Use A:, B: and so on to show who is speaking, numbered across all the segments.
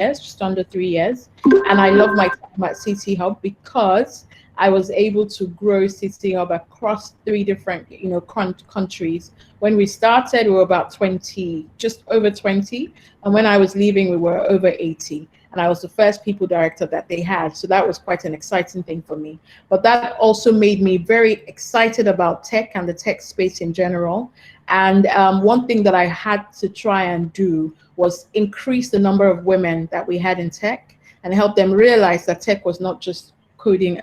A: just under 3 years. And I love my time at City Hub because I was able to grow City Hub across 3 different, countries. When we started, we were about 20, just over 20. And when I was leaving, we were over 80. And I was the first people director that they had. So that was quite an exciting thing for me. But that also made me very excited about tech and the tech space in general. And one thing that I had to try and do was increase the number of women that we had in tech and help them realize that tech was not just coding,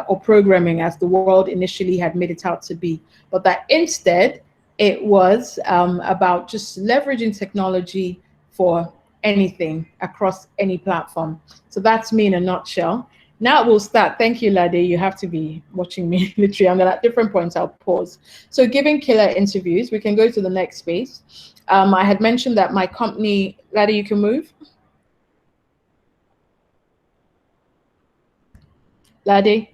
A: or programming as the world initially had made it out to be, but that instead it was about just leveraging technology for anything across any platform. So that's me in a nutshell. Now we'll start. Thank you, Lade. You have to be watching me literally. I'm at different points. I'll pause. So giving killer interviews. We can go to the next space. I had mentioned that my company, Lade, you can move. Lade.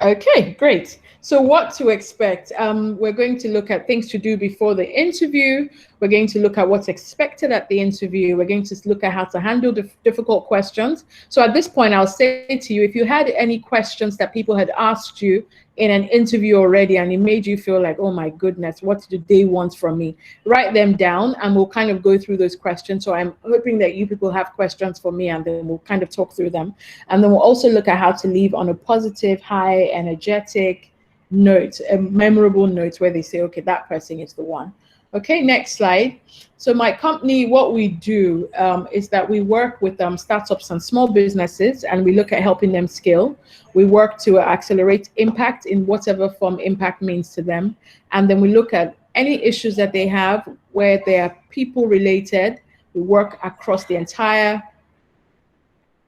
A: Okay, great. So what to expect? We're going to look at things to do before the interview. We're going to look at what's expected at the interview. We're going to look at how to handle difficult questions. So at this point, I'll say to you, if you had any questions that people had asked you in an interview already and it made you feel like, oh my goodness, what do they want from me? Write them down and we'll kind of go through those questions. So I'm hoping that you people have questions for me and then we'll kind of talk through them. And then we'll also look at how to leave on a positive, high, energetic note, a memorable note where they say, okay, that person is the one. Okay, next slide. So my company, what we do is that we work with startups and small businesses and we look at helping them scale. We work to accelerate impact in whatever form impact means to them. And then we look at any issues that they have where they are people related. We work across the entire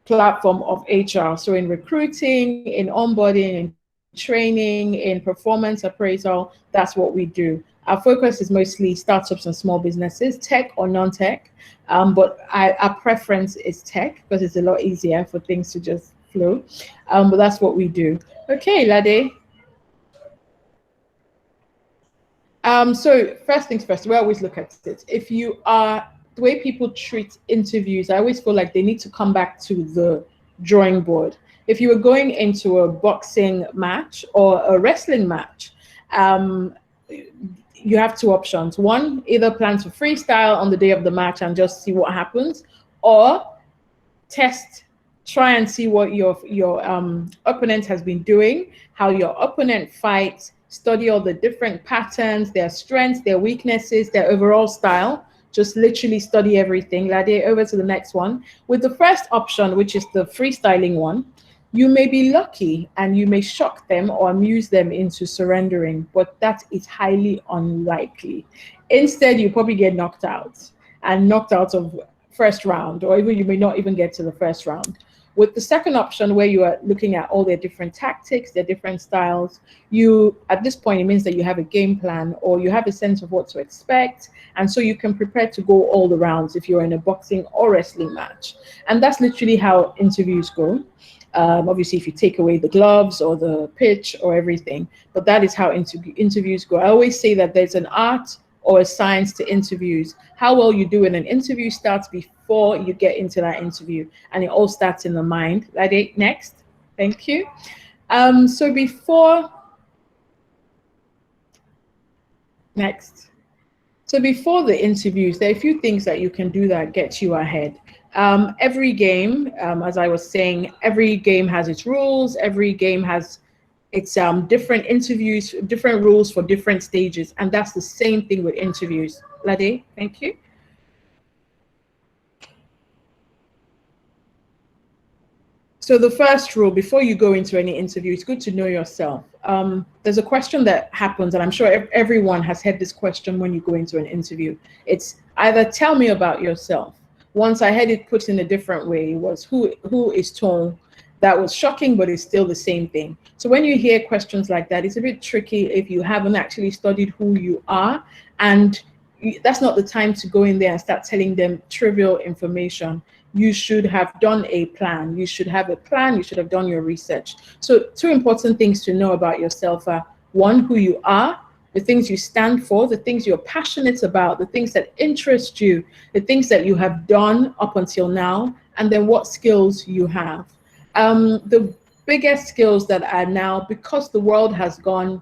A: platform of HR. So in recruiting, in onboarding, in training, in performance appraisal, that's what we do. Our focus is mostly startups and small businesses, tech or non-tech, but our preference is tech because it's a lot easier for things to just flow, but that's what we do. Okay, Lade. So first things first, we always look at it. If you are, the way people treat interviews, I always feel like they need to come back to the drawing board. If you were going into a boxing match or a wrestling match, you have 2 options. One, either plan to freestyle on the day of the match and just see what happens, or try and see what your opponent has been doing, how your opponent fights, study all the different patterns, their strengths, their weaknesses, their overall style. Just literally study everything. Lade, over to the next one. With the first option, which is the freestyling one, you may be lucky and you may shock them or amuse them into surrendering, but that is highly unlikely. Instead, you probably get knocked out of first round, or even you may not even get to the first round. With the second option, where you are looking at all their different tactics, their different styles, at this point, it means that you have a game plan or you have a sense of what to expect. And so you can prepare to go all the rounds if you're in a boxing or wrestling match. And that's literally how interviews go. Obviously, if you take away the gloves or the pitch or everything, but that is how interviews go. I always say that there's an art or a science to interviews. How well you do in an interview starts before you get into that interview, and it all starts in the mind. Lade, next. Thank you. So before the interviews, there are a few things that you can do that get you ahead. Every game, as I was saying, every game has its rules. Every game has its different interviews, different rules for different stages. And that's the same thing with interviews. Lade, thank you. So the first rule, before you go into any interview, it's good to know yourself. There's a question that happens, and I'm sure everyone has had this question when you go into an interview. It's either tell me about yourself. Once I had it put in a different way, it was who is Toun? That was shocking, but it's still the same thing. So when you hear questions like that, it's a bit tricky if you haven't actually studied who you are, and that's not the time to go in there and start telling them trivial information. You should have done a plan. You should have a plan. You should have done your research. So 2 important things to know about yourself are, 1, who you are, the things you stand for, the things you're passionate about, the things that interest you, the things that you have done up until now, and then what skills you have. The biggest skills that are now, because the world has gone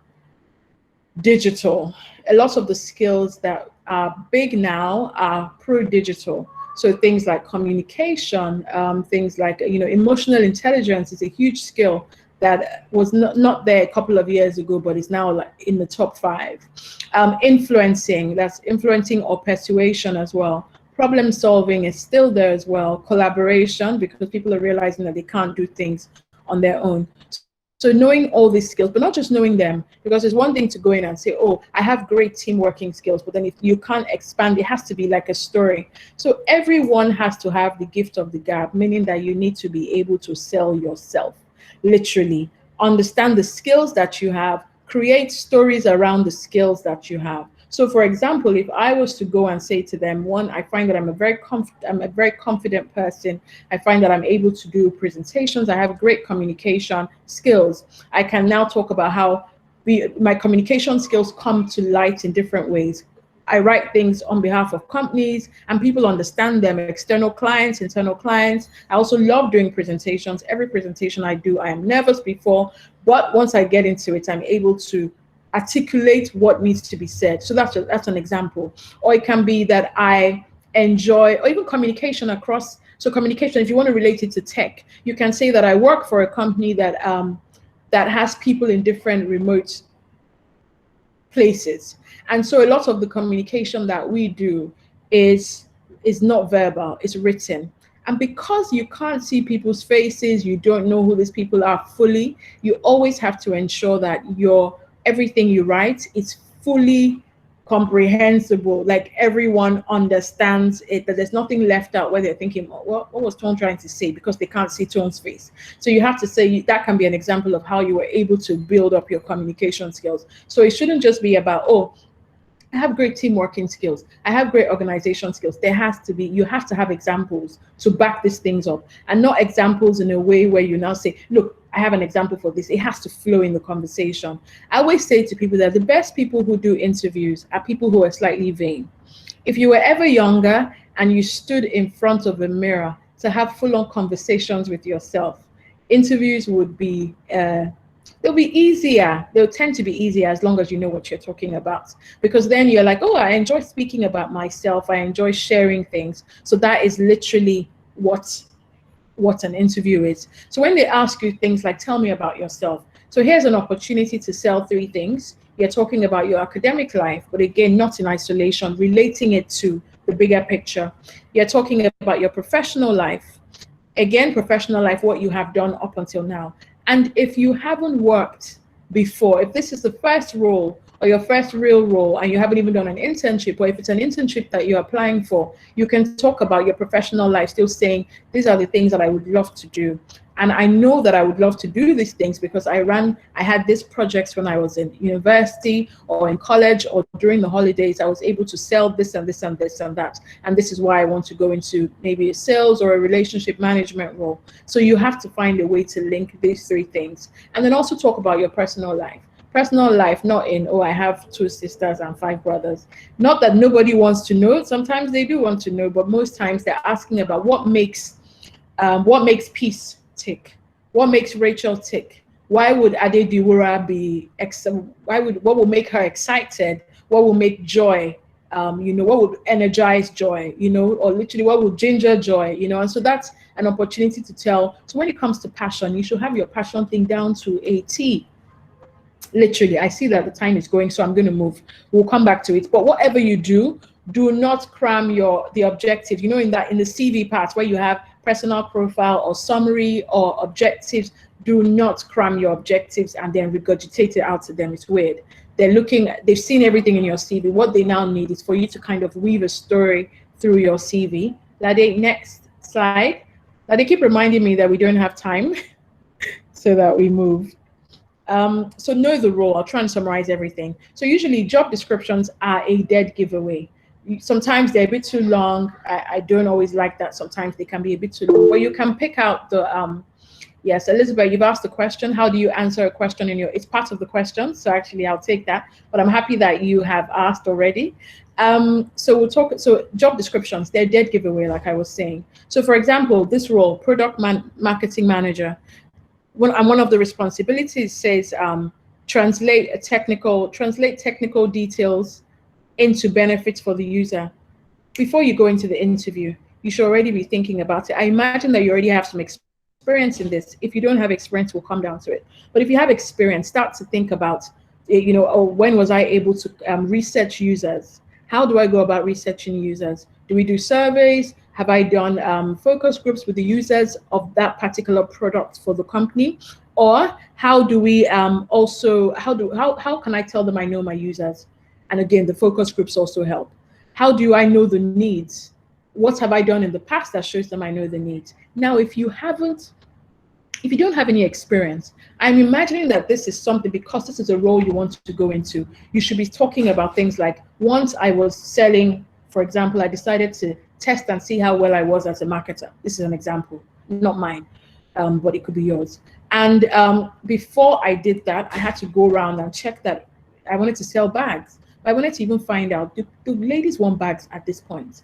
A: digital, a lot of the skills that are big now are pro-digital. So things like communication, things like, emotional intelligence is a huge skill that was not there a couple of years ago, but is now like in the top 5. Influencing, that's influencing or persuasion as well. Problem solving is still there as well. Collaboration, because people are realizing that they can't do things on their own. So knowing all these skills, but not just knowing them, because it's one thing to go in and say, oh, I have great team working skills, but then if you can't expand, it has to be like a story. So everyone has to have the gift of the gab, meaning that you need to be able to sell yourself, literally. Understand the skills that you have, create stories around the skills that you have. So for example, if I was to go and say to them, one, I find that I'm a very confident person. I find that I'm able to do presentations. I have great communication skills. I can now talk about how my communication skills come to light in different ways. I write things on behalf of companies and people understand them, external clients, internal clients. I also love doing presentations. Every presentation I do, I am nervous before, but once I get into it, I'm able to articulate what needs to be said. So that's an example. Or it can be that I enjoy, or even communication across. So communication, if you want to relate it to tech, you can say that I work for a company that that has people in different remote places. And so a lot of the communication that we do is not verbal, it's written. And because you can't see people's faces, you don't know who these people are fully, you always have to ensure that everything you write is fully comprehensible, like everyone understands it, that there's nothing left out where they're thinking, oh, what was Toun trying to say, because they can't see Toun's face. So you have to say that can be an example of how you were able to build up your communication skills. So it shouldn't just be about, oh, I have great team working skills, I have great organization skills. You have to have examples to back these things up, and not examples in a way where you now say, look, I have an example for this. It has to flow in the conversation. I always say to people that the best people who do interviews are people who are slightly vain. If you were ever younger and you stood in front of a mirror to have full-on conversations with yourself, interviews would be they'll be easier. They'll tend to be easier as long as you know what you're talking about. Because then you're like, oh, I enjoy speaking about myself. I enjoy sharing things. So that is literally what an interview is. So when they ask you things like, tell me about yourself. So here's an opportunity to sell 3 things. You're talking about your academic life, but again, not in isolation, relating it to the bigger picture. You're talking about your professional life. Again, professional life, what you have done up until now. And if you haven't worked before, if this is the first role or your first real role and you haven't even done an internship, or if it's an internship that you're applying for, you can talk about your professional life, still saying, these are the things that I would love to do. And I know that I would love to do these things because I had these projects when I was in university or in college or during the holidays. I was able to sell this and this and this and that. And this is why I want to go into maybe a sales or a relationship management role. So you have to find a way to link these 3 things. And then also talk about your personal life. Personal life, not in, oh, I have 2 sisters and 5 brothers. Not that nobody wants to know. Sometimes they do want to know, but most times they're asking about what makes peace tick, what makes Rachel tick. Why would Adediwura what will make her excited? What will make joy? What would energize joy? Or literally what would ginger joy? And so that's an opportunity to tell. So when it comes to passion, you should have your passion thing down to a T. Literally, I see that the time is going, so I'm going to move. We'll come back to it. But whatever you do not cram the objective. In the CV part where you have personal profile or summary or objectives, do not cram your objectives and then regurgitate it out to them. It's weird. They've seen everything in your CV. What they now need is for you to kind of weave a story through your CV. Lade, next slide. They keep reminding me that we don't have time so that we move. So know the role. I'll try and summarize everything. So usually job descriptions are a dead giveaway. Sometimes they're a bit too long. I don't always like that. Sometimes they can be a bit too long, but you can pick out Yes, Elizabeth, you've asked a question. How do you answer a question in your, it's part of the question. So actually I'll take that, but I'm happy that you have asked already. So we'll talk, so job descriptions, they're dead giveaway, like I was saying. So for example, this role, marketing manager, one of the responsibilities says, translate technical details into benefits for the user. Before you go into the interview, you should already be thinking about it. I imagine that you already have some experience in this. If you don't have experience, we'll come down to it. But if you have experience, start to think about, oh, when was I able to research users? How do I go about researching users? Do we do surveys? Have I done focus groups with the users of that particular product for the company? Or how do we also, how can I tell them I know my users? And again, the focus groups also help. How do I know the needs? What have I done in the past that shows them I know the needs? Now, if you don't have any experience, I'm imagining that this is something, because this is a role you want to go into, you should be talking about things like, once I was selling, for example, I decided to test and see how well I was as a marketer. This is an example, not mine, but it could be yours. And before I did that, I had to go around and check that I wanted to sell bags. I wanted to even find out, do ladies want bags at this point?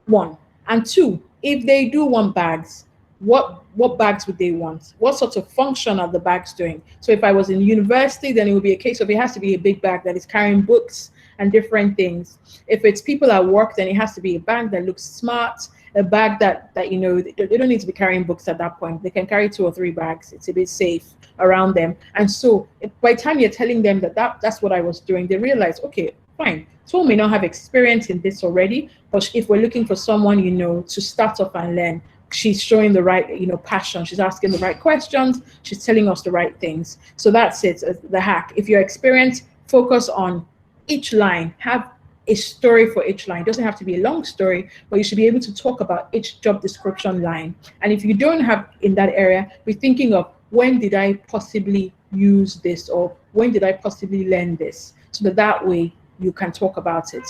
A: One. And two, if they do want bags, what bags would they want? What sort of function are the bags doing? So if I was in university, then it would be a case of, it has to be a big bag that is carrying books and different things. If it's people at work, then it has to be a bag that looks smart, a bag that they don't need to be carrying books at that point. They can carry 2 or 3 bags. It's a bit safe around them. And so by the time you're telling them that's what I was doing, they realize, okay, fine. Toun may not have experience in this already, but if we're looking for someone, to start off and learn, she's showing the right, passion. She's asking the right questions. She's telling us the right things. So that's it, the hack. If you're experienced, focus on each line. Have a story for each line. It doesn't have to be a long story, but you should be able to talk about each job description line. And if you don't have in that area, be thinking of, when did I possibly use this, or when did I possibly learn this? So that way you can talk about it.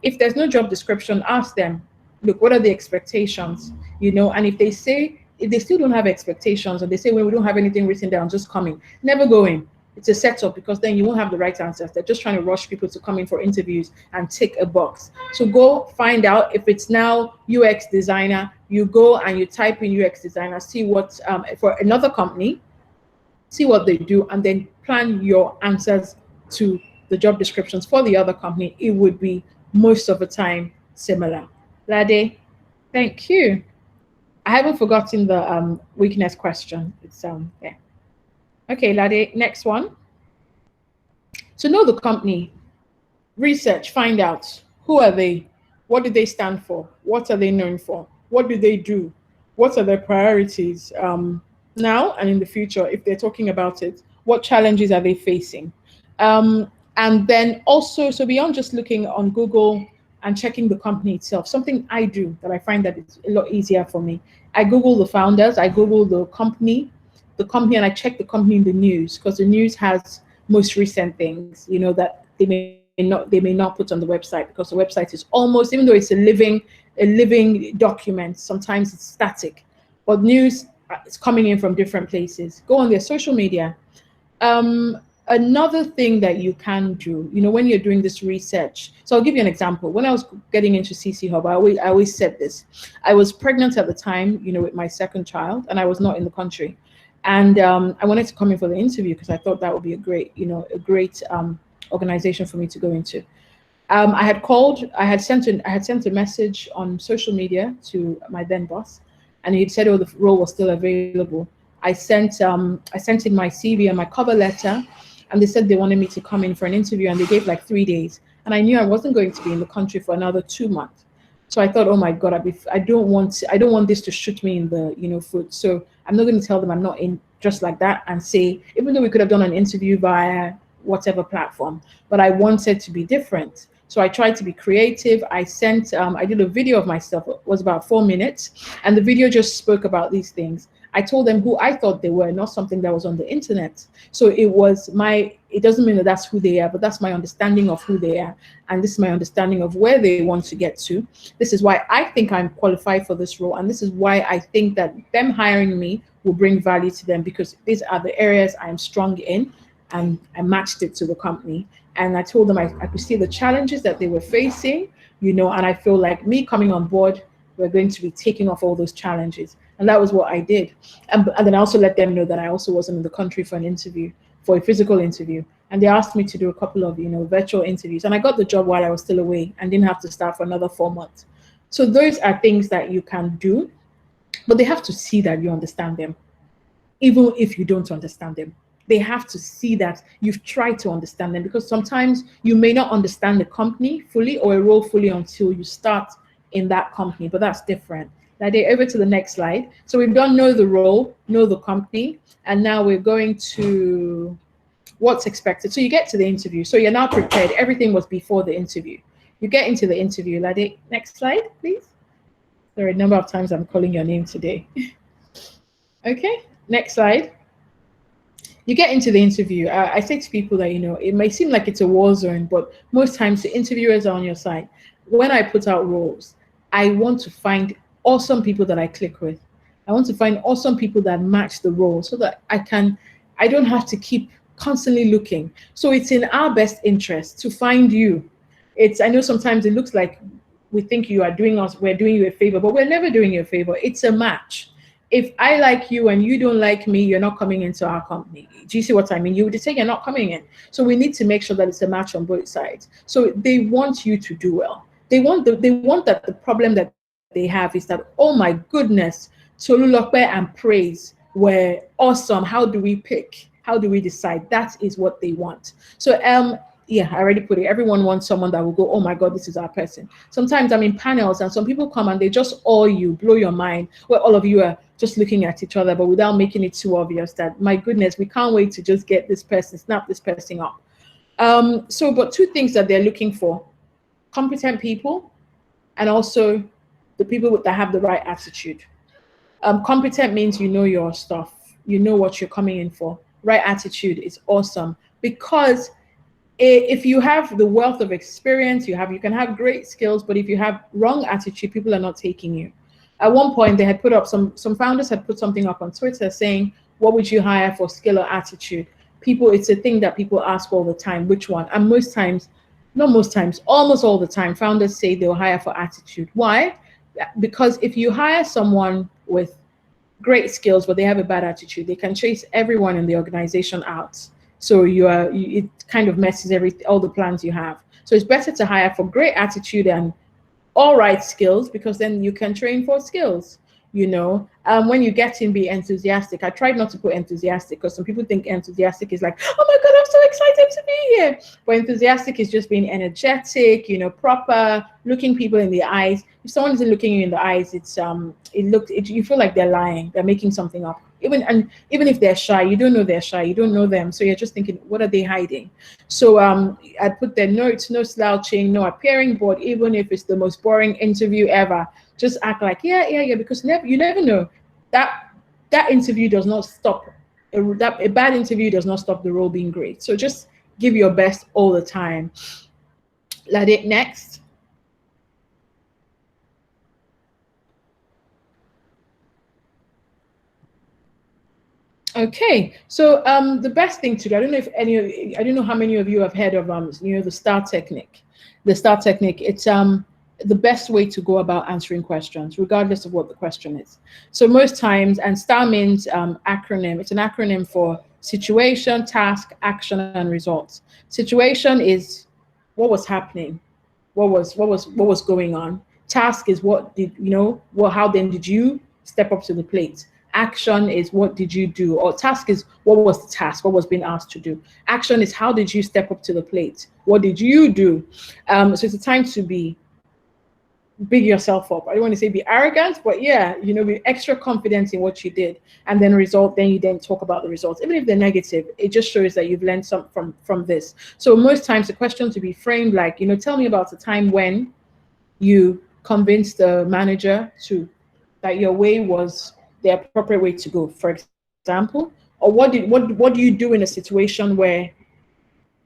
A: If there's no job description, ask them, look, what are the expectations? And if they still don't have expectations, or they say, well, we don't have anything written down, just coming, never go in. It's a setup, because then you won't have the right answers. They're just trying to rush people to come in for interviews and tick a box. So go find out. If it's now UX designer, you go and you type in UX designer, see what, for another company, see what they do, and then plan your answers to the job descriptions for the other company. It would be most of the time similar. Lade, thank you. I haven't forgotten the weakness question. It's yeah. Okay, Lade, next one. So know the company, research, find out, who are they? What do they stand for? What are they known for? What do they do? What are their priorities now and in the future, if they're talking about it? What challenges are they facing? And then also, so beyond just looking on Google and checking the company itself, something I do that I find that it's a lot easier for me. I Google the founders, I Google the company, and I check the company in the news, because the news has most recent things, that they may not put on the website, because the website is almost, even though it's a living document, sometimes it's static, but news is coming in from different places. Go on their social media. Another thing that you can do, when you're doing this research, so I'll give you an example. When I was getting into CC Hub, I always said this. I was pregnant at the time, with my second child, and I was not in the country. And I wanted to come in for the interview, because I thought that would be a great organization for me to go into. I had sent a message on social media to my then boss, and he said, oh, the role was still available. I sent in my CV and my cover letter, and they said they wanted me to come in for an interview, and they gave like 3 days. And I knew I wasn't going to be in the country for another 2 months. So I thought, oh my God, I don't want this to shoot me in the foot. So I'm not going to tell them I'm not in just like that, and say, even though we could have done an interview via whatever platform, but I wanted to be different. So I tried to be creative. I did a video of myself. It was about 4 minutes, and the video just spoke about these things. I told them who I thought they were, not something that was on the internet. So it doesn't mean that that's who they are, but that's my understanding of who they are. And this is my understanding of where they want to get to. This is why I think I'm qualified for this role. And this is why I think that them hiring me will bring value to them, because these are the areas I am strong in, and I matched it to the company. And I told them I could see the challenges that they were facing, and I feel like me coming on board, we're going to be taking off all those challenges. And that was what I did. And then I also let them know that I also wasn't in the country for an interview, for a physical interview. And they asked me to do a couple of, virtual interviews. And I got the job while I was still away and didn't have to start for another 4 months. So those are things that you can do, but they have to see that you understand them, even if you don't understand them. They have to see that you've tried to understand them, because sometimes you may not understand the company fully or a role fully until you start in that company, but that's different. Now, over to the next slide. So we've done know the role, know the company, and now we're going to what's expected. So you get to the interview. So you're now prepared. Everything was before the interview. You get into the interview. Lade, next slide, please. There are a number of times I'm calling your name today. Okay, next slide. You get into the interview. I say to people that, it may seem like it's a war zone, but most times the interviewers are on your side. When I put out roles, I want to find awesome people that I click with. I want to find awesome people that match the role, so that I don't have to keep constantly looking. So it's in our best interest to find you. I know sometimes it looks like we think we're doing you a favor, but we're never doing you a favor. It's a match. If I like you and you don't like me, you're not coming into our company. Do you see what I mean? You would say you're not coming in. So we need to make sure that it's a match on both sides. So they want you to do well. They want that the problem that they have is that, oh my goodness, Tolulope and praise were awesome. How do we pick? How do we decide? That is what they want. So yeah, I already put it. Everyone wants someone that will go, oh my God, this is our person. Sometimes I'm in panels and some people come and they just awe you, blow your mind, where all of you are just looking at each other, but without making it too obvious that, my goodness, we can't wait to just get this person, snap this person up. But two things that they're looking for: competent people, and also the people that have the right attitude. Competent means you know your stuff, you know what you're coming in for. Right attitude is awesome, because if you have the wealth of experience, you can have great skills, but if you have wrong attitude, people are not taking you. At one point, they had put up some founders had put something up on Twitter saying, what would you hire for skill or attitude? It's a thing that people ask all the time, which one? And almost all the time, founders say they'll hire for attitude. Why? Because if you hire someone with great skills, but they have a bad attitude, they can chase everyone in the organization out. So it kind of messes all the plans you have. So it's better to hire for great attitude and all right skills, because then you can train for skills. When you get in, be enthusiastic. I tried not to put enthusiastic, because some people think enthusiastic is like, oh my God, I'm so excited to be here. But enthusiastic is just being energetic, proper, looking people in the eyes. If someone isn't looking you in the eyes, you feel like they're lying, they're making something up. Even if they're shy, you don't know they're shy, you don't know them, so you're just thinking, what are they hiding? So I put their notes: no slouching, no appearing bored, even if it's the most boring interview ever. Just act like yeah, because you never know. That interview does not stop. A bad interview does not stop the role being great. So just give your best all the time. Lade, next. Okay, so the best thing to do, I don't know how many of you have heard of the STAR technique. The STAR technique, it's the best way to go about answering questions, regardless of what the question is. So most times, and STAR means acronym. It's an acronym for situation, task, action, and results. Situation is what was happening, what was going on. Task is how then did you step up to the plate. Action is what did you do, or task is what was the task, what was being asked to do. Action is how did you step up to the plate, what did you do. So it's a time to be big yourself up. I don't want to say be arrogant, but yeah, be extra confident in what you did, and then you then talk about the results. Even if they're negative, it just shows that you've learned something from this. So most times the question to be framed like, tell me about a time when you convinced the manager that your way was the appropriate way to go, for example? Or what do you do in a situation where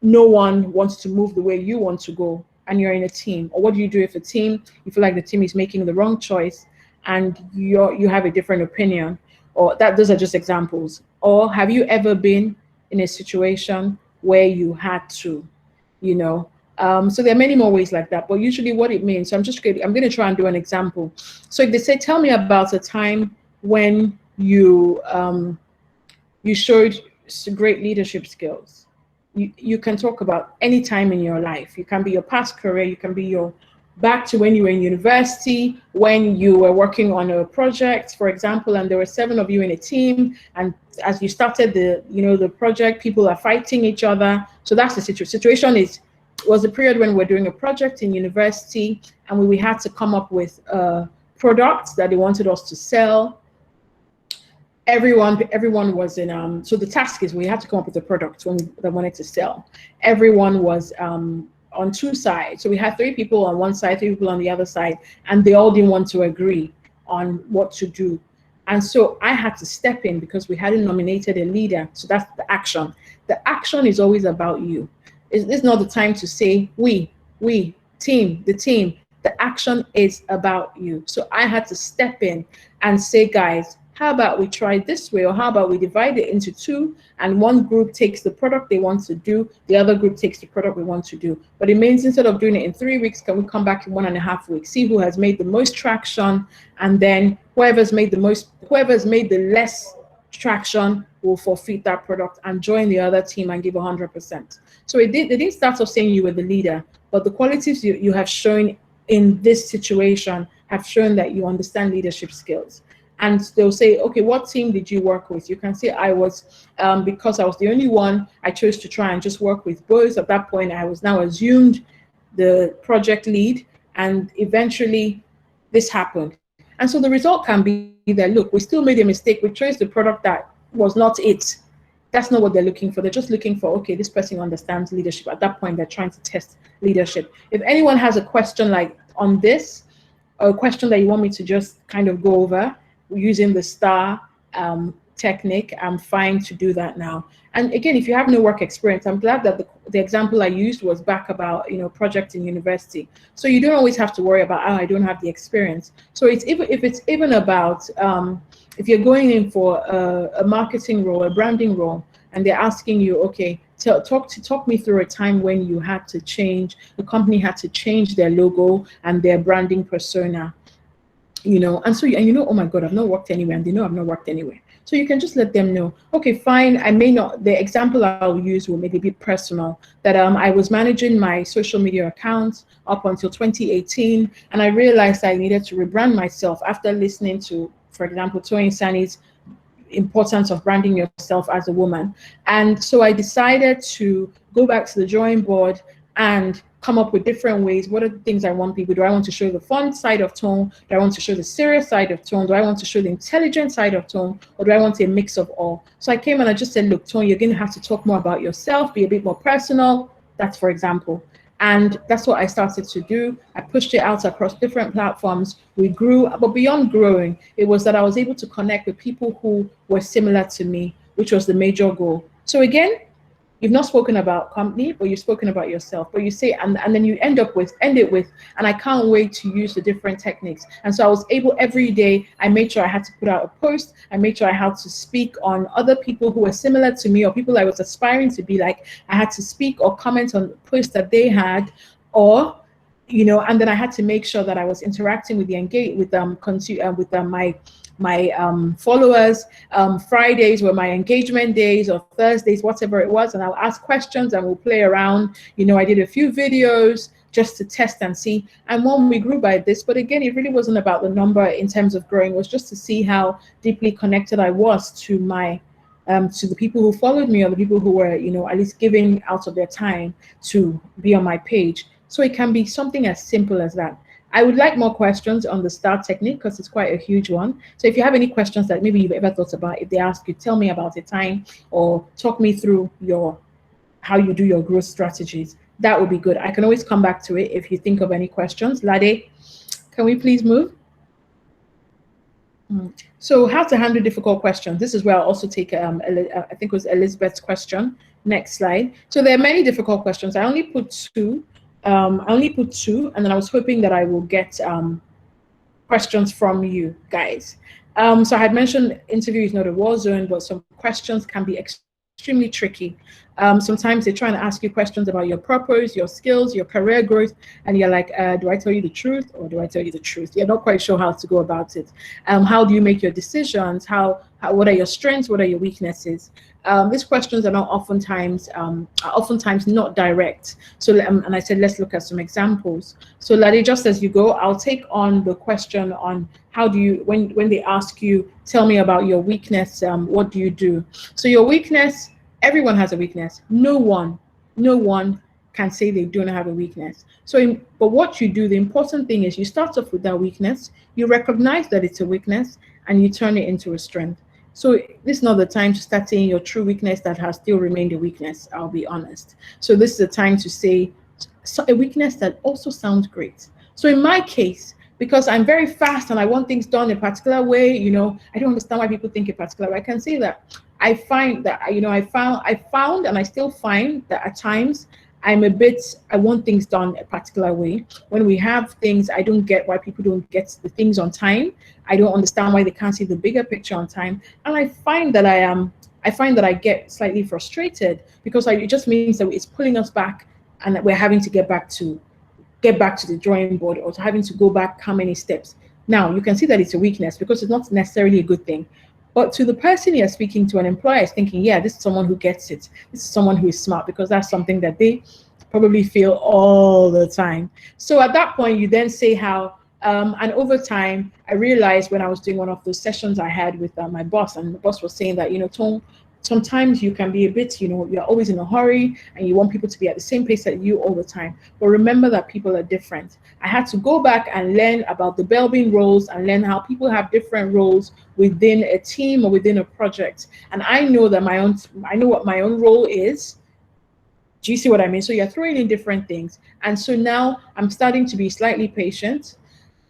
A: no one wants to move the way you want to go and you're in a team? Or what do you do if a team, you feel like the team is making the wrong choice and you have a different opinion? Or that, those are just examples. Or have you ever been in a situation where you had to, you know? So there are many more ways like that, but usually what it means, so I'm going to try and do an example. So if they say, tell me about a time when you showed great leadership skills. You can talk about any time in your life. You can be your past career, you can be your back to when you were in university, when you were working on a project, for example, and there were 7 of you in a team, and as you started the project, people are fighting each other. So that's the situation was a period when we're doing a project in university, and we had to come up with products that they wanted us to sell. Everyone was in so the task is we had to come up with a product when they wanted to sell. Everyone was on 2 sides. So we had 3 people on one side, 3 people on the other side, and they all didn't want to agree on what to do. And so I had to step in because we hadn't nominated a leader. So that's the action. The action is always about you. It's not the time to say we, team, the team. The action is about you. So I had to step in and say, guys, how about we try it this way? Or how about we divide it into 2 and one group takes the product they want to do, the other group takes the product we want to do. But it means instead of doing it in 3 weeks, can we come back in 1.5 weeks, see who has made the most traction, and then whoever's made the less traction will forfeit that product and join the other team and give 100%. So they didn't start off saying you were the leader, but the qualities you have shown in this situation have shown that you understand leadership skills. And they'll say, okay, what team did you work with? You can say I was, because I was the only one, I chose to try and just work with boys. At that point, I was now assumed the project lead, and eventually this happened. And so the result can be that, look, we still made a mistake. We chose the product that was not it. That's not what they're looking for. They're just looking for, okay, this person understands leadership. At that point, they're trying to test leadership. If anyone has a question like on this, or a question that you want me to just kind of go over, using the STAR technique, I'm fine to do that now. And again, if you have no work experience, I'm glad that the example I used was back about project in university. So you don't always have to worry about, oh, I don't have the experience. So if it's even about if you're going in for a marketing role, a branding role, and they're asking you, okay, talk me through a time when you had to change, the company had to change their logo and their branding persona. And so, oh my God, I've not worked anywhere, and they know I've not worked anywhere. So you can just let them know, okay, fine, I may not, the example I'll use will maybe be personal, that I was managing my social media accounts up until 2018, and I realized I needed to rebrand myself after listening to, for example, Toun Tunde-Anjous' importance of branding yourself as a woman. And so I decided to go back to the drawing board and come up with different ways. What are the things I want people? Do I want to show the fun side of Toun? Do I want to show the serious side of Toun? Do I want to show the intelligent side of Toun? Or do I want a mix of all? So I came and I just said, look, Toun, you're going to have to talk more about yourself, be a bit more personal. That's for example. And that's what I started to do. I pushed it out across different platforms. We grew, but beyond growing, it was that I was able to connect with people who were similar to me, which was the major goal. So again, you've not spoken about company, but you've spoken about yourself. But you say, and then you end it with, and I can't wait to use the different techniques. And so I was able every day, I made sure I had to put out a post. I made sure I had to speak on other people who were similar to me or people I was aspiring to be like. I had to speak or comment on posts that they had, or and then I had to make sure that I was interacting with my followers. Fridays were my engagement days, or Thursdays, whatever it was, and I'll ask questions and we'll play around. I did a few videos just to test and see. And when we grew by this, but again, it really wasn't about the number in terms of growing. It was just to see how deeply connected I was to my to the people who followed me, or the people who were, at least giving out of their time to be on my page. So it can be something as simple as that. I would like more questions on the STAR technique because it's quite a huge one. So if you have any questions that maybe you've ever thought about, if they ask you, tell me about a time, or talk me through how you do your growth strategies, that would be good. I can always come back to it if you think of any questions. Lade, can we please move? So how to handle difficult questions. This is where I'll also take, I think it was Elizabeth's question. Next slide. So there are many difficult questions. I only put two. And then I was hoping that I will get questions from you guys. So I had mentioned interview is not a war zone, but some questions can be extremely tricky. Sometimes they're trying to ask you questions about your purpose, your skills, your career growth, and you're like, do I tell you the truth or do I tell you the truth? You're not quite sure how to go about it. How do you make your decisions? What are your strengths? What are your weaknesses? These questions are not oftentimes not direct. So and I said, let's look at some examples. So Lade, just as you go, I'll take on the question on how do you, when they ask you, tell me about your weakness, what do you do? So your weakness, everyone has a weakness. No one can say they don't have a weakness. So, but what you do, the important thing is you start off with that weakness, you recognize that it's a weakness, and you turn it into a strength. So this is not the time to start saying your true weakness that has still remained a weakness, I'll be honest. So this is the time to say a weakness that also sounds great. So in my case, because I'm very fast and I want things done a particular way, I don't understand why people think a particular way. I can say that I find that, I found and I still find that at times I want things done a particular way. When we have things, I don't get why people don't get the things on time. I don't understand why they can't see the bigger picture on time. And I find that I get slightly frustrated because it just means that it's pulling us back and that we're having to get back to the drawing board or having to go back how many steps. Now, you can see that it's a weakness because it's not necessarily a good thing. But to the person you're speaking to, an employer is thinking, yeah, this is someone who gets it. This is someone who is smart because that's something that they probably feel all the time. So at that point, you then say how, and over time, I realized when I was doing one of those sessions I had with my boss, and the boss was saying that, Toun, sometimes you can be a bit, you're always in a hurry and you want people to be at the same pace as you all the time. But remember that people are different. I had to go back and learn about the Belbin roles and learn how people have different roles within a team or within a project. And I know that I know what my own role is. Do you see what I mean? So you're throwing in different things. And so now I'm starting to be slightly patient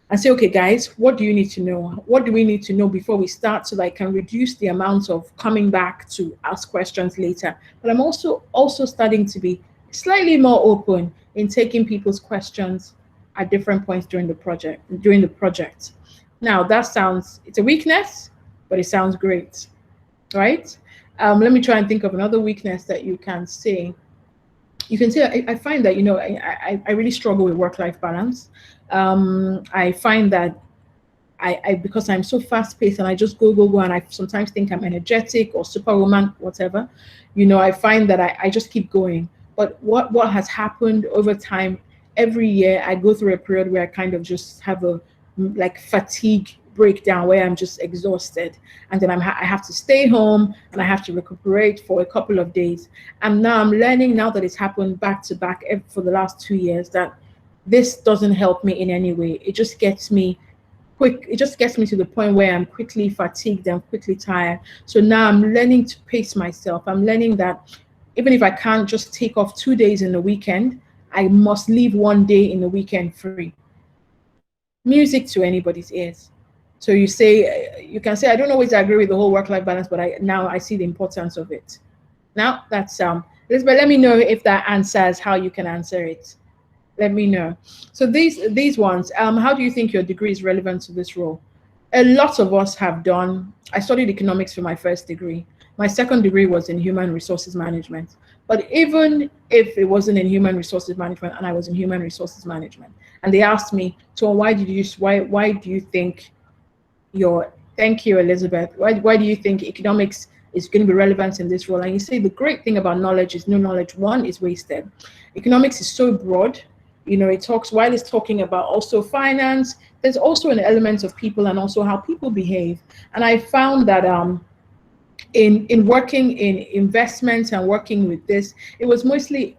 A: and say, okay, guys, what do you need to know? What do we need to know before we start so that I can reduce the amount of coming back to ask questions later? But I'm also starting to be slightly more open in taking people's questions at different points during the project. Now, it's a weakness, but it sounds great, right? Let me try and think of another weakness that you can say. You can see I find that, I really struggle with work-life balance. I find that because I'm so fast-paced and I just go, and I sometimes think I'm energetic or superwoman, whatever, I find that I just keep going. But what has happened over time, every year I go through a period where I kind of just have a fatigue breakdown where I'm just exhausted, and then I have to stay home and I have to recuperate for a couple of days. And now I'm learning, now that it's happened back to back for the last 2 years, that this doesn't help me in any way. It just gets me to the point where I'm quickly fatigued and quickly tired. So now I'm learning to pace myself. I'm learning that even if I can't just take off 2 days in the weekend, I must leave 1 day in the weekend free. Music to anybody's ears. So you can say, I don't always agree with the whole work-life balance, but now I see the importance of it. Now that's Elizabeth, let me know if that answers how you can answer it. Let me know. So these ones, how do you think your degree is relevant to this role? A lot of us have done. I studied economics for my first degree. My second degree was in human resources management. But even if it wasn't in human resources management and I was in human resources management, and they asked me, so why do you think thank you, Elizabeth. Why do you think economics is going to be relevant in this role? And you say the great thing about knowledge is no knowledge, one, is wasted. Economics is so broad. While it's talking about also finance, there's also an element of people and also how people behave. And I found that in working in investments and working with this, it was mostly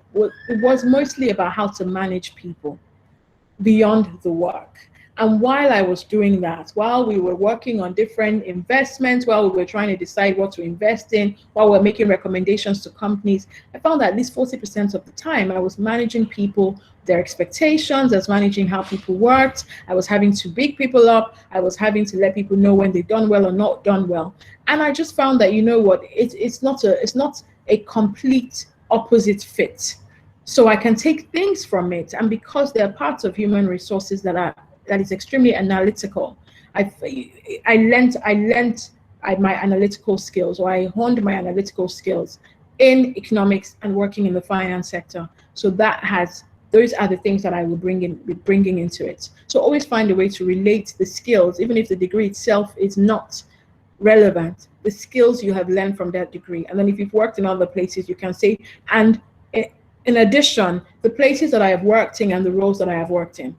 A: about how to manage people beyond the work. And while I was doing that, while we were working on different investments, while we were trying to decide what to invest in, while we were making recommendations to companies, I found that at least 40% of the time I was managing people, their expectations, I was managing how people worked, I was having to big people up, I was having to let people know when they've done well or not done well. And I just found that, you know what, it's not a complete opposite fit. So I can take things from it, and because there are parts of human resources that is extremely analytical, I learned my analytical skills, or I honed my analytical skills in economics and working in the finance sector. So those are the things that I will be bringing into it. So always find a way to relate the skills, even if the degree itself is not relevant, the skills you have learned from that degree. And then if you've worked in other places, you can say, and in addition, the places that I have worked in and the roles that I have worked in,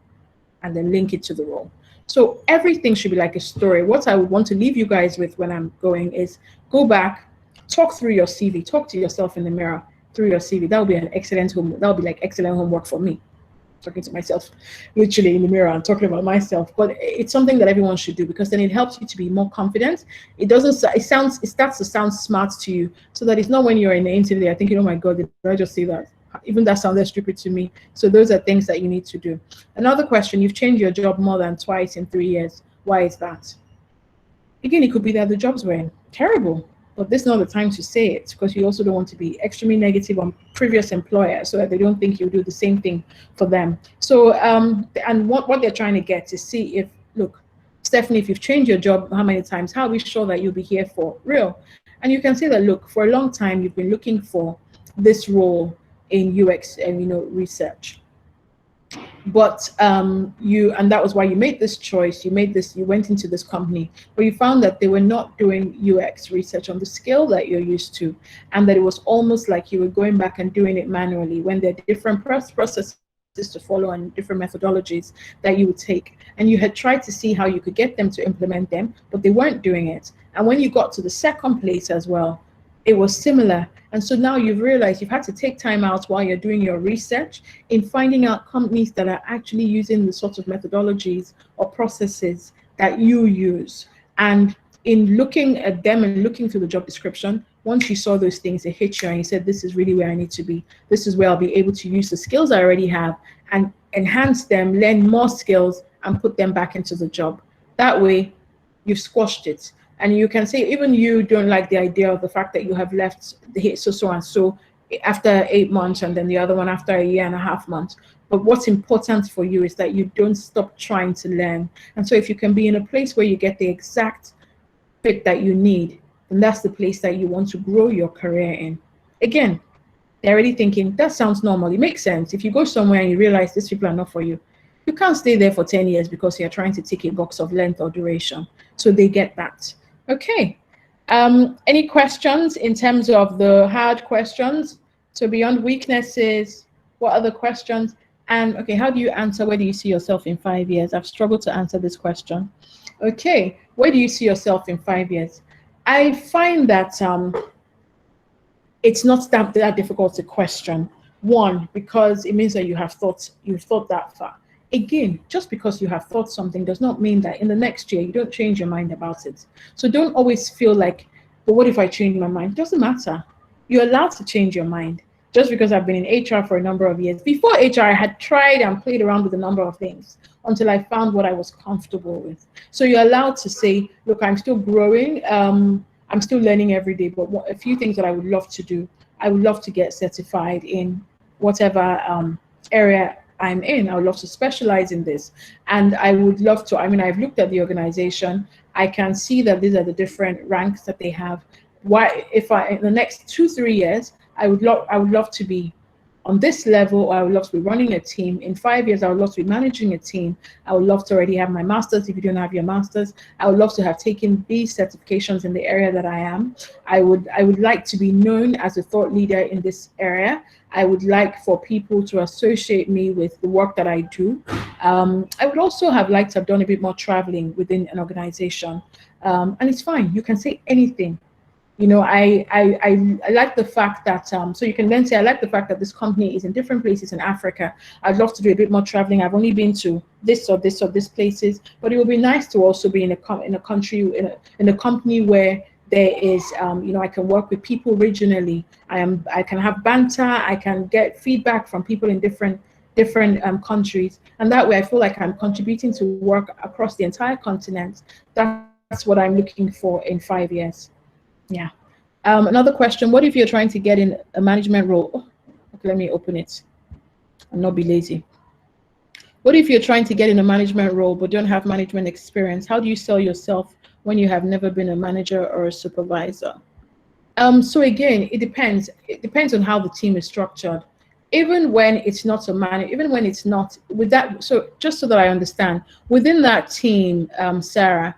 A: and then link it to the role. So everything should be like a story. What I would want to leave you guys with when I'm going is go back, talk through your CV, talk to yourself in the mirror through your CV. That would be an excellent homework. That would be like excellent homework for me. Talking to myself literally in the mirror and talking about myself, but it's something that everyone should do, because then it helps you to be more confident. It starts to sound smart to you, so that it's not when you're in the interview you're thinking, oh my god, did I just say that? Even that sounded stupid to me. So those are things that you need to do. Another question: you've changed your job more than twice in 3 years. Why is that? Again, it could be that the jobs were terrible, but this is not the time to say it, because you also don't want to be extremely negative on previous employers so that they don't think you'll do the same thing for them. So, and what they're trying to get to see if, look, Stephanie, if you've changed your job how many times, how are we sure that you'll be here for real? And you can say that, look, for a long time, you've been looking for this role in UX and, research. But and that was why you made this choice. You went into this company, but you found that they were not doing UX research on the scale that you're used to, and that it was almost like you were going back and doing it manually, when there are different processes to follow and different methodologies that you would take. And you had tried to see how you could get them to implement them, but they weren't doing it. And when you got to the second place as well, it was similar. And so now you've realized you've had to take time out while you're doing your research in finding out companies that are actually using the sorts of methodologies or processes that you use. And in looking at them and looking through the job description, once you saw those things, it hit you and you said, this is really where I need to be. This is where I'll be able to use the skills I already have and enhance them, learn more skills, and put them back into the job. That way, you've squashed it. And you can say, even you don't like the idea of the fact that you have left the so and so after 8 months, and then the other one after 1.5 months. But what's important for you is that you don't stop trying to learn. And so if you can be in a place where you get the exact fit that you need, then that's the place that you want to grow your career in. Again, they're already thinking, that sounds normal. It makes sense. If you go somewhere and you realize these people are not for you, you can't stay there for 10 years because you're trying to tick a box of length or duration. So they get that. Okay. Any questions in terms of the hard questions? So beyond weaknesses, what other questions? And okay, how do you answer, where do you see yourself in 5 years? I've struggled to answer this question. Okay, where do you see yourself in 5 years? I find that it's not that difficult to question. One, because it means that you've thought that far. Again, just because you have thought something does not mean that in the next year you don't change your mind about it. So don't always feel like, but what if I change my mind? It doesn't matter. You're allowed to change your mind. Just because I've been in HR for a number of years. Before HR, I had tried and played around with a number of things until I found what I was comfortable with. So you're allowed to say, look, I'm still growing. I'm still learning every day, but a few things that I would love to do. I would love to get certified in whatever area I'm in. I would love to specialize in this. And I would love to, I've looked at the organization. I can see that these are the different ranks that they have. Why, if in the next 2-3 years, I would love to be on this level, or I would love to be running a team. In 5 years, I would love to be managing a team. I would love to already have my master's. If you don't have your master's, I would love to have taken these certifications in the area that I am. I would like to be known as a thought leader in this area. I would like for people to associate me with the work that I do. I would also have liked to have done a bit more traveling within an organization. And it's fine. You can say anything. You know, I like the fact that so you can then say I like the fact that this company is in different places in Africa. I'd love to do a bit more traveling. I've only been to this places, but it would be nice to also be in in a country in a company where there is you know, I can work with people regionally. I can have banter. I can get feedback from people in different countries, and that way I feel like I'm contributing to work across the entire continent. That's what I'm looking for in 5 years. Yeah. Another question: what if you're trying to get in a management role? Oh, okay, let me open it and not be lazy. What if you're trying to get in a management role but don't have management experience? How do you sell yourself when you have never been a manager or a supervisor? So again, it depends. It depends on how the team is structured. Even when it's not a man, even when it's not with that. So just so that I understand, within that team, Sarah,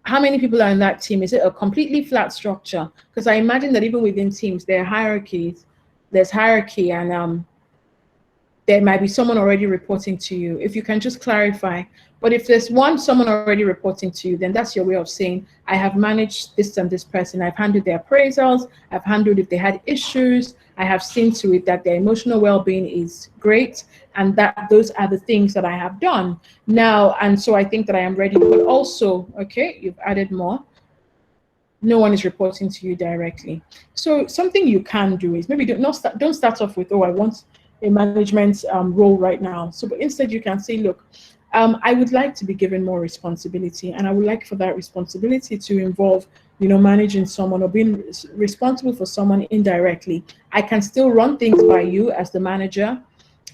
A: how many people are in that team? Is it a completely flat structure? Because I imagine that even within teams, there are hierarchies. There's hierarchy, and there might be someone already reporting to you. If you can just clarify. But if there's someone already reporting to you, then that's your way of saying, I have managed this and this person. I've handled their appraisals. I've handled if they had issues. I have seen to it that their emotional well-being is great. And that those are the things that I have done now. And so I think that I am ready. But also, okay, you've added more. No one is reporting to you directly. So something you can do is maybe don't start off with, oh, I want a management role right now. So, but instead you can say, look, I would like to be given more responsibility, and I would like for that responsibility to involve, you know, managing someone or being responsible for someone indirectly. I can still run things by you as the manager.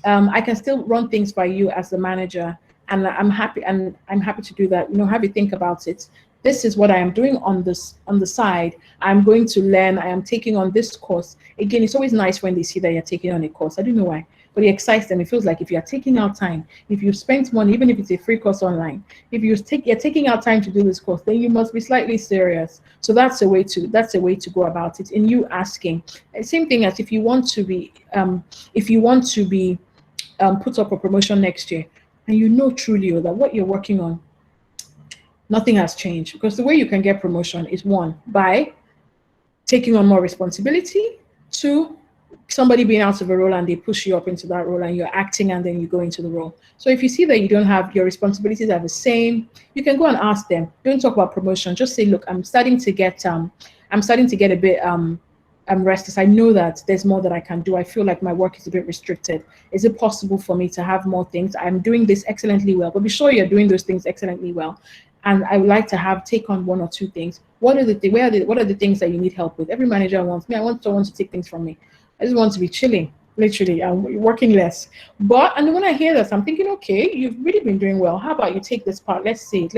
A: I can still run things by you as the manager, and I'm happy to do that. You know, have you think about it. This is what I am doing on the side. I'm going to learn. I am taking on this course. Again, it's always nice when they see that you're taking on a course. I don't know why, but it excites them. It feels like if you're taking out time, if you've spent money, even if it's a free course online, if you're taking out time to do this course, then you must be slightly serious. So that's a way to go about it. In you asking, same thing as if you want to be put up for promotion next year, and you know truly that what you're working on, nothing has changed, because the way you can get promotion is one, by taking on more responsibility, two, somebody being out of a role and they push you up into that role and you're acting and then you go into the role. So if you see that you don't have your responsibilities are the same, you can go and ask them. Don't talk about promotion. Just say, look, I'm starting to get a bit I'm restless. I know that there's more that I can do. I feel like my work is a bit restricted. Is it possible for me to have more things? I'm doing this excellently well, but be sure you're doing those things excellently well. And I would like to take on one or two things. What are the things that you need help with? Every manager wants me. I want someone to take things from me. I just want to be chilling, literally. I'm working less. And when I hear this, I'm thinking, okay, you've really been doing well. How about you take this part? Let's see it.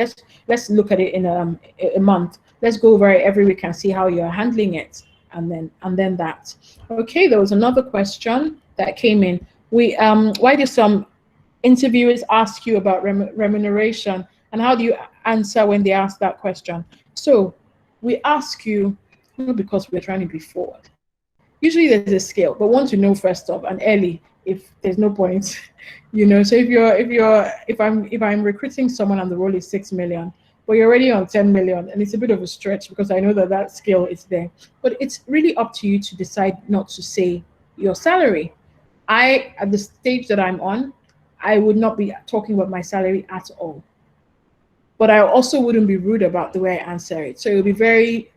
A: Let's look at it in a month. Let's go over it every week and see how you're handling it. And then that. Okay, there was another question that came in. Why do some interviewers ask you about remuneration, and how do you answer when they ask that question? So we ask you not because we're trying to be forward. Usually there's a scale, but want to know first off and early if there's no point, you know. So if I'm recruiting someone and the role is 6 million, but you're already on 10 million, and it's a bit of a stretch because I know that scale is there. But it's really up to you to decide not to say your salary. At the stage that I'm on, I would not be talking about my salary at all. But I also wouldn't be rude about the way I answer it. So it'll be very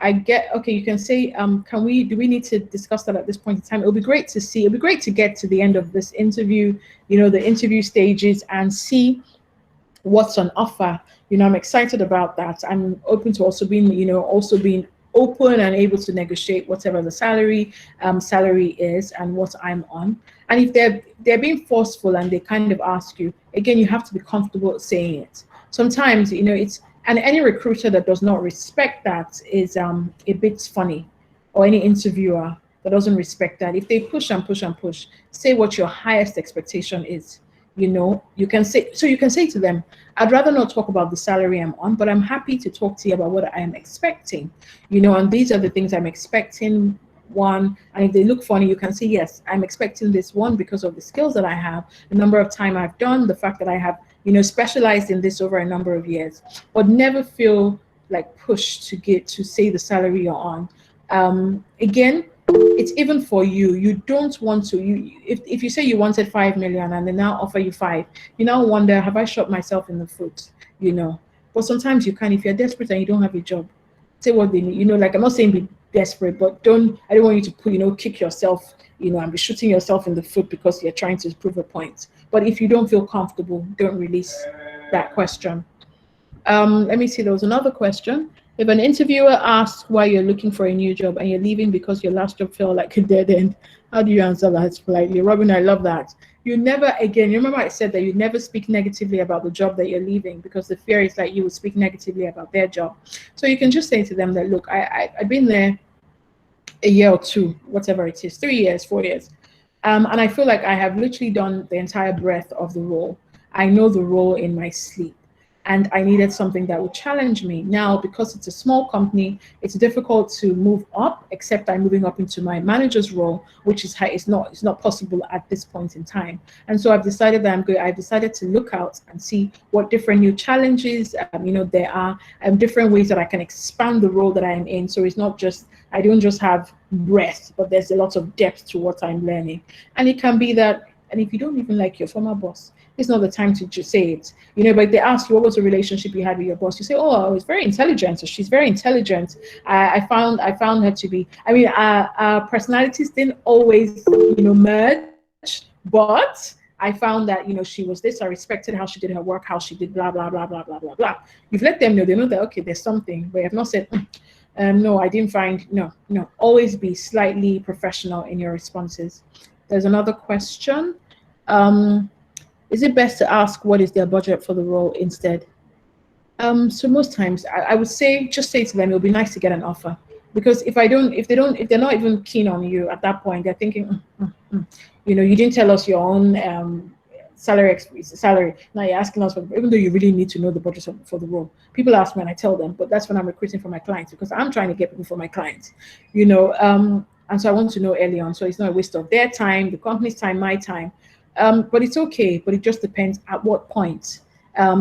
A: okay, you can say, do we need to discuss that at this point in time? It'll be great to get to the end of this interview, you know, the interview stages, and see what's on offer. You know, I'm excited about that. I'm open to also being open and able to negotiate whatever the salary is and what I'm on. And if they're being forceful and they kind of ask you, again, you have to be comfortable saying it. Sometimes, you know, and any recruiter that does not respect that is a bit funny, or any interviewer that doesn't respect that. If they push and push and push, say what your highest expectation is. You know, you can say to them, I'd rather not talk about the salary I'm on, but I'm happy to talk to you about what I am expecting, you know, and these are the things I'm expecting. One, and if they look funny, you can say, yes, I'm expecting this one because of the skills that I have, the number of time I've done, the fact that I have, you know, specialized in this over a number of years. But never feel like push to say the salary you're on. Again, it's even for you. You don't want to. If you say you wanted 5 million and they now offer you 5, you now wonder, have I shot myself in the foot? You know. But sometimes you can, if you're desperate and you don't have a job, say what they need. You know, like I'm not saying be desperate, but I don't want you to put, kick yourself, and be shooting yourself in the foot because you're trying to prove a point. But if you don't feel comfortable, don't release that question. Let me see, there was another question. If an interviewer asks why you're looking for a new job and you're leaving because your last job felt like a dead end, how do you answer that politely? Robin, I love that. You never, again, you remember I said that you never speak negatively about the job that you're leaving, because the fear is that you would speak negatively about their job. So you can just say to them that, look, I've been there a year or two, whatever it is, 3 years, 4 years. And I feel like I have literally done the entire breadth of the role. I know the role in my sleep. And I needed something that would challenge me. Now, because it's a small company, it's difficult to move up, except I'm moving up into my manager's role, which is it's not possible at this point in time. And so I've decided that I've decided to look out and see what different new challenges, there are, different ways that I can expand the role that I am in. So it's not just, I don't just have breadth, but there's a lot of depth to what I'm learning. And it can be that, and if you don't even like your former boss, it's not the time to just say it. But they ask you, what was the relationship you had with your boss? You say, oh, I was very intelligent, or she's very intelligent. I found her to be, our personalities didn't always, merge, but I found that, she was this. I respected how she did her work, how she did blah, blah, blah, blah, blah, blah, blah. You've let them know. They know that, okay, there's something, but you have not said, no, I didn't find, no. Always be slightly professional in your responses. There's another question. Is it best to ask what is their budget for the role instead? So most times I would say, just say to them, it'll be nice to get an offer. Because if they're not even keen on you at that point, they're thinking, you didn't tell us your own salary. Now you're asking us for, even though you really need to know the budget for the role. People ask me and I tell them, but that's when I'm recruiting for my clients, because I'm trying to get people for my clients, and so I want to know early on. So it's not a waste of their time, the company's time, my time. But it's okay, but it just depends at what point.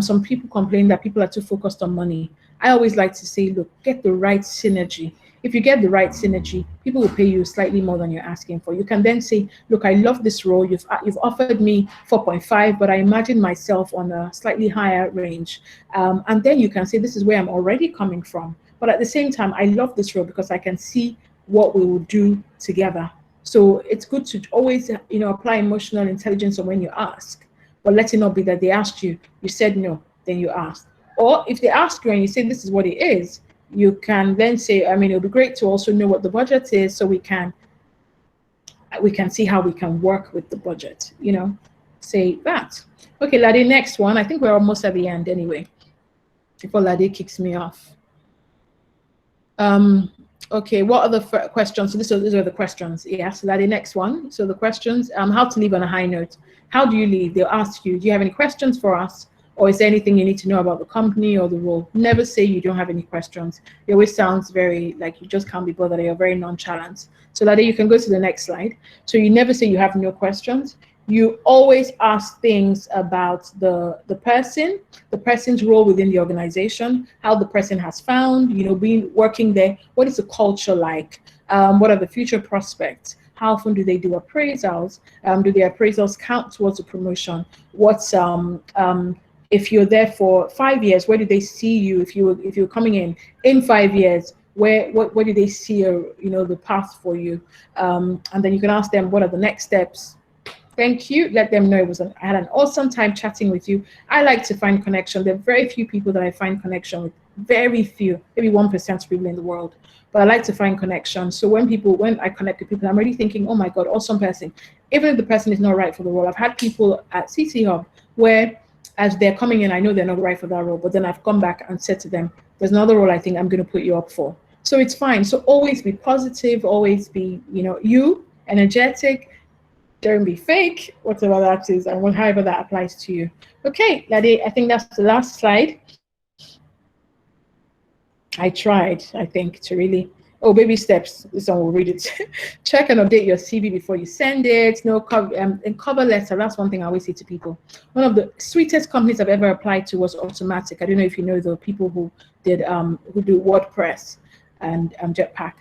A: Some people complain that people are too focused on money. I always like to say, look, get the right synergy. If you get the right synergy, people will pay you slightly more than you're asking for. You can then say, look, I love this role. You've offered me 4.5, but I imagine myself on a slightly higher range. And then you can say, this is where I'm already coming from. But at the same time, I love this role because I can see what we will do together. So it's good to always, apply emotional intelligence on when you ask, but let it not be that they asked you, you said no, then you asked. Or if they ask you and you say this is what it is, you can then say, it'll be great to also know what the budget is, so we can see how we can work with the budget, say that. Okay, Lade, next one. I think we're almost at the end anyway, before Lade kicks me off. Okay, what are the questions? So these are the questions. Yes, so the next one. So the questions, how to leave on a high note. How do you leave? They'll ask you, do you have any questions for us? Or is there anything you need to know about the company or the role? Never say you don't have any questions. It always sounds very like you just can't be bothered, or you're very nonchalant. So Lade, you can go to the next slide. So you never say you have no questions. You always ask things about the person's role within the organization, how the person has found, being working there. What is the culture like? What are the future prospects? How often do they do appraisals? Do the appraisals count towards a promotion? What's if you're there for 5 years, where do they see you? If you're coming in 5 years, where do they see the path for you? And then you can ask them, what are the next steps? Thank you. Let them know I had an awesome time chatting with you. I like to find connection. There are very few people that I find connection with. Very few, maybe 1% of people in the world. But I like to find connection. So when I connect with people, I'm already thinking, oh my God, awesome person. Even if the person is not right for the role. I've had people at CC Hub where, as they're coming in, I know they're not right for that role, but then I've come back and said to them, there's another role I think I'm going to put you up for. So it's fine. So always be positive, always be, energetic. Don't be fake, whatever that is, and however that applies to you. Okay, Lade, I think that's the last slide. I tried, I think, to really Oh, baby steps. This one will read it. Check and update your CV before you send it. No cover and cover letter. That's one thing I always say to people. One of the sweetest companies I've ever applied to was Automatic. I don't know if you know the people who do WordPress and Jetpack.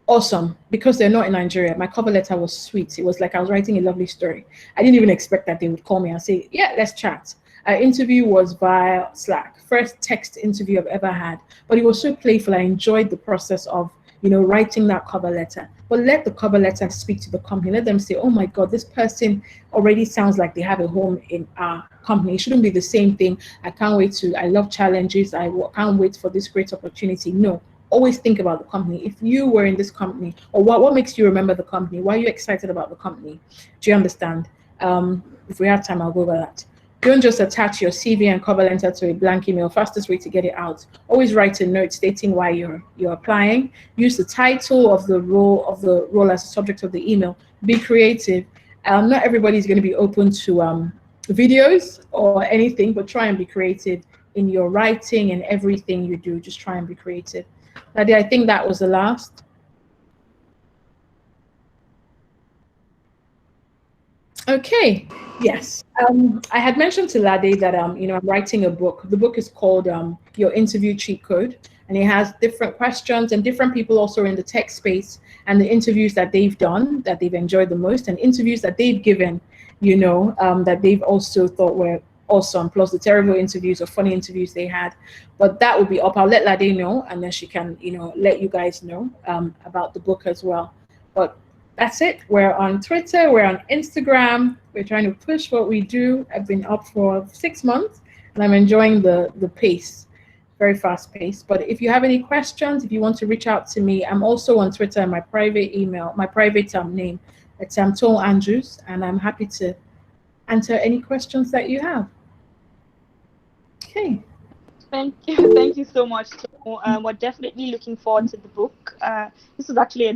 A: Awesome, because they're not in Nigeria. My cover letter was sweet. It was like I was writing a lovely story. I didn't even expect that they would call me and say, yeah, let's chat. Our interview was via Slack, first text interview I've ever had, but it was so playful. I enjoyed the process of, writing that cover letter. But let the cover letter speak to the company. Let them say, oh my God, this person already sounds like they have a home in our company. It shouldn't be the same thing. I love challenges. I can't wait for this great opportunity. No, always think about the company. If you were in this company, or what makes you remember the company? Why are you excited about the company? Do you understand? If we have time, I'll go over that. Don't just attach your CV and cover letter to a blank email. Fastest way to get it out. Always write a note stating why you're applying. Use the title of the role as the subject of the email. Be creative. Not everybody is going to be open to videos or anything, but try and be creative in your writing and everything you do. Just try and be creative. Nadia, I think that was the last. Okay. Yes. I had mentioned to Lade that I'm writing a book. The book is called Your Interview Cheat Code, and it has different questions and different people also in the tech space and the interviews that they've done that they've enjoyed the most, and interviews that they've given, that they've also thought were awesome, plus the terrible interviews or funny interviews they had. But that will be up. I'll let Lade know, and then she can, let you guys know about the book as well. But that's it. We're on Twitter, we're on Instagram. We're trying to push what we do. I've been up for 6 months and I'm enjoying the pace, very fast pace. But if you have any questions, if you want to reach out to me, I'm also on Twitter, my private email, my private name. It's Toun Tunde-Anjous, and I'm happy to answer any questions that you have. Okay.
B: Thank you so much. So, we're definitely looking forward to the book. This was actually a